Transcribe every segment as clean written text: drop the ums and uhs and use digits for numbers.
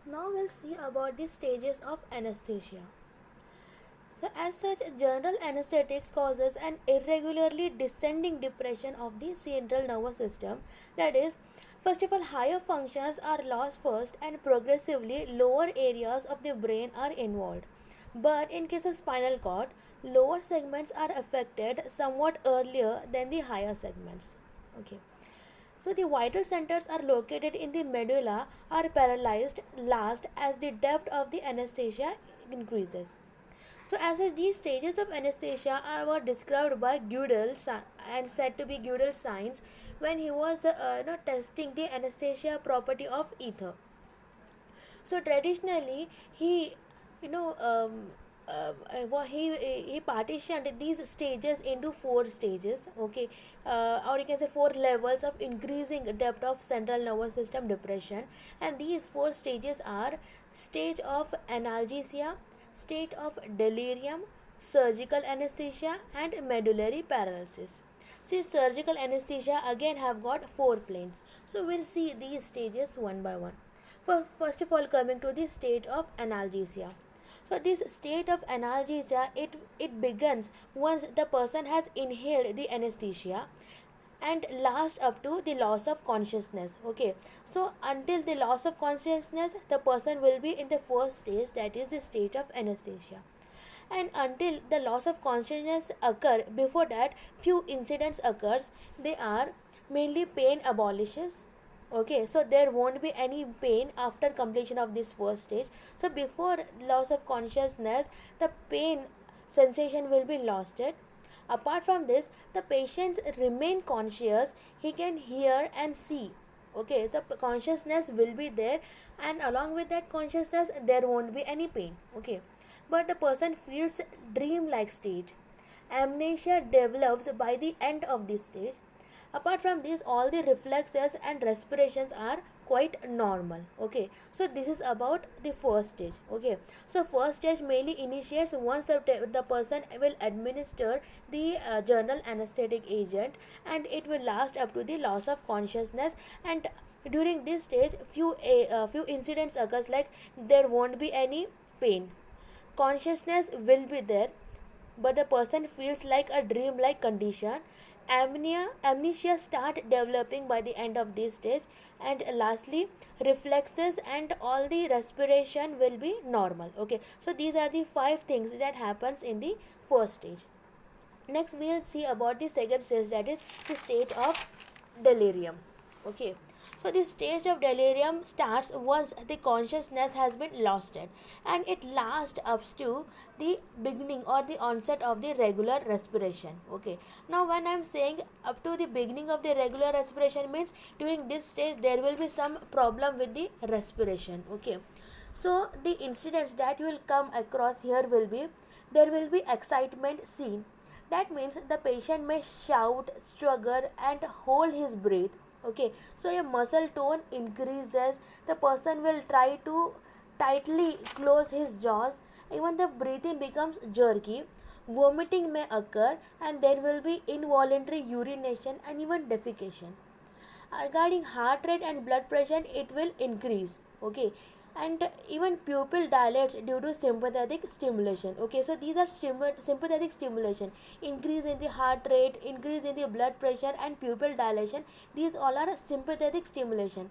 Now we'll see about the stages of anesthesia. So as such, general anesthetics causes an irregularly descending depression of the central nervous system. That is, first of all, higher functions are lost first and progressively lower areas of the brain are involved. But in case of spinal cord, lower segments are affected somewhat earlier than the higher segments. Okay. So the vital centers are located in the medulla are paralyzed last as the depth of the anesthesia increases. So as such, these stages of anesthesia were described by Gödel and said to be Gödel's signs when he was testing the anesthesia property of ether. So traditionally, he you know he partitioned these stages into four stages. Okay, or you can say four levels of increasing depth of central nervous system depression, and these four stages are stage of analgesia, state of delirium, surgical anesthesia, and medullary paralysis. See, surgical anesthesia again have got four planes, so we'll see these stages one by one. First of all, coming to the state of analgesia. So this state of analgesia, it begins once the person has inhaled the anesthesia and lasts up to the loss of consciousness. Okay, so until the loss of consciousness, the person will be in the first stage, that is the state of anesthesia, and until the loss of consciousness occur. Before that, few incidents occurs. They are mainly pain abolishes. Okay, so there won't be any pain after completion of this first stage. So before loss of consciousness, the pain sensation will be lost. Apart from this, the patient remain conscious. He can hear and see. Okay, the consciousness will be there, and along with that consciousness there won't be any pain. Okay, but the person feels dream like state. Amnesia develops by the end of this stage. Apart from this, all the reflexes and respirations are quite normal. Okay, so this is about the first stage. Okay, so first stage mainly initiates once the person will administer the general anesthetic agent, and it will last up to the loss of consciousness. And during this stage, few incidents occurs, like there won't be any pain, consciousness will be there, but the person feels like a dream like condition. Amnesia start developing by the end of this stage, and lastly, reflexes and all the respiration will be normal. Okay, so these are the five things that happens in the first stage. Next we'll see about the second stage, that is the state of delirium. Okay, so the stage of delirium starts once the consciousness has been lost, and it lasts up to the beginning or the onset of the regular respiration. Okay, now when I'm saying up to the beginning of the regular respiration, means during this stage there will be some problem with the respiration. Okay, so the incidents that you will come across here will be, there will be excitement seen. That means the patient may shout, struggle, and hold his breath. Okay, so a muscle tone increases. The person will try to tightly close his jaws. Even the breathing becomes jerky. Vomiting may occur, and there will be involuntary urination and even defecation. Regarding heart rate and blood pressure, it will increase. Okay, and even pupil dilates due to sympathetic stimulation. Okay, so these are sympathetic stimulation, increase in the heart rate, increase in the blood pressure, and pupil dilation. These all are sympathetic stimulation.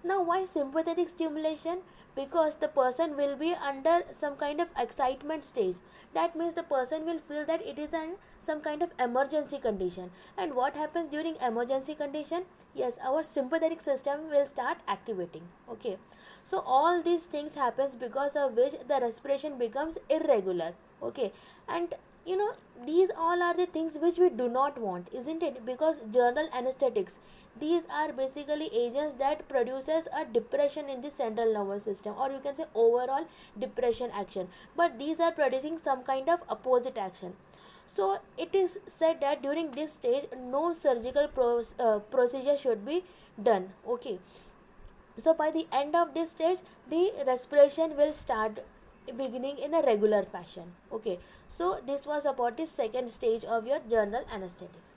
Now why sympathetic stimulation? Because the person will be under some kind of excitement stage. That means the person will feel that it is an some kind of emergency condition. And what happens during emergency condition? Yes, our sympathetic system will start activating. Okay, so all these things happens because of which the respiration becomes irregular. Okay, and these all are the things which we do not want, isn't it? Because general anesthetics, these are basically agents that produces a depression in the central nervous system, or you can say overall depression action, but these are producing some kind of opposite action. So it is said that during this stage no surgical procedure should be done. Okay, so by the end of this stage, the respiration will start beginning in a regular fashion. Okay, so this was about the second stage of your general anesthetics.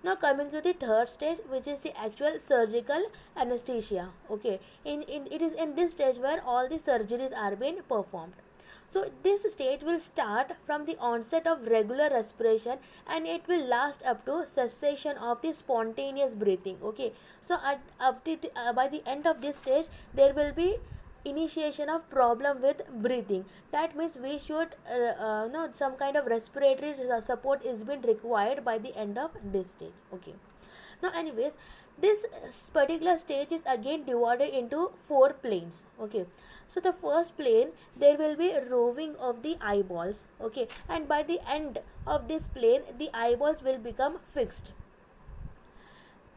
Now coming to the third stage, which is the actual surgical anesthesia. Okay, in it is in this stage where all the surgeries are being performed. So this stage will start from the onset of regular respiration and it will last up to cessation of the spontaneous breathing. Okay, so by the end of this stage there will be initiation of problem with breathing. That means we should know some kind of respiratory support is being required by the end of this stage. Okay, now anyways, this particular stage is again divided into four planes. Okay, so the first plane, there will be roving of the eyeballs. Okay, and by the end of this plane the eyeballs will become fixed.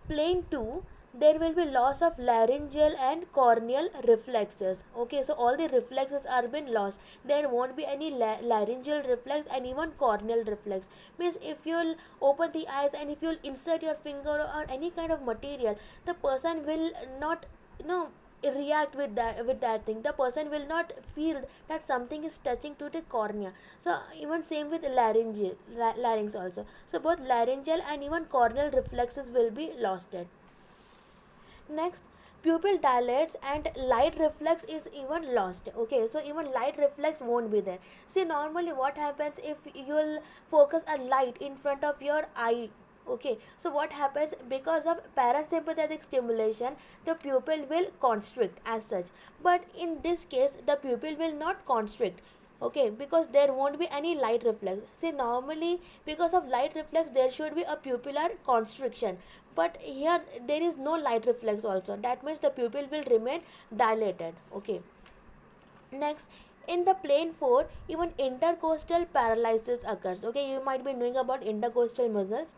Plane 2, there will be loss of laryngeal and corneal reflexes. Okay, so all the reflexes are been lost. There won't be any laryngeal reflex and even corneal reflex. Means if you'll open the eyes and if you'll insert your finger or any kind of material, the person will not, you know, react with that thing. The person will not feel that something is touching to the cornea. So even same with larynx also. So both laryngeal and even corneal reflexes will be lost. Next, pupil dilates and light reflex is even lost. Okay, so even light reflex won't be there. See, normally what happens if you'll focus a light in front of your eye. Okay, so what happens, because of parasympathetic stimulation the pupil will constrict as such, but in this case the pupil will not constrict. Okay, because there won't be any light reflex. See, normally because of light reflex there should be a pupillar constriction, but here there is no light reflex also. That means the pupil will remain dilated. Okay, next, in the plane 4 even intercostal paralysis occurs. Okay, you might be knowing about intercostal muscles,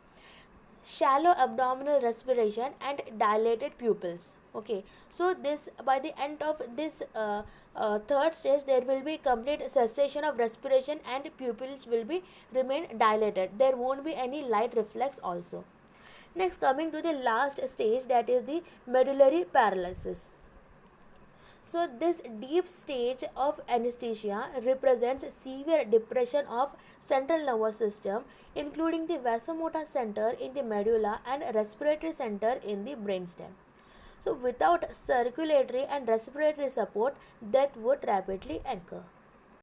shallow abdominal respiration and dilated pupils. Okay, so this, by the end of this third stage there will be complete cessation of respiration and pupils will be remain dilated. There won't be any light reflex also. Next, coming to the last stage, that is the medullary paralysis. So this deep stage of anesthesia represents severe depression of central nervous system, including the vasomotor center in the medulla and respiratory center in the brainstem. So without circulatory and respiratory support, death would rapidly occur.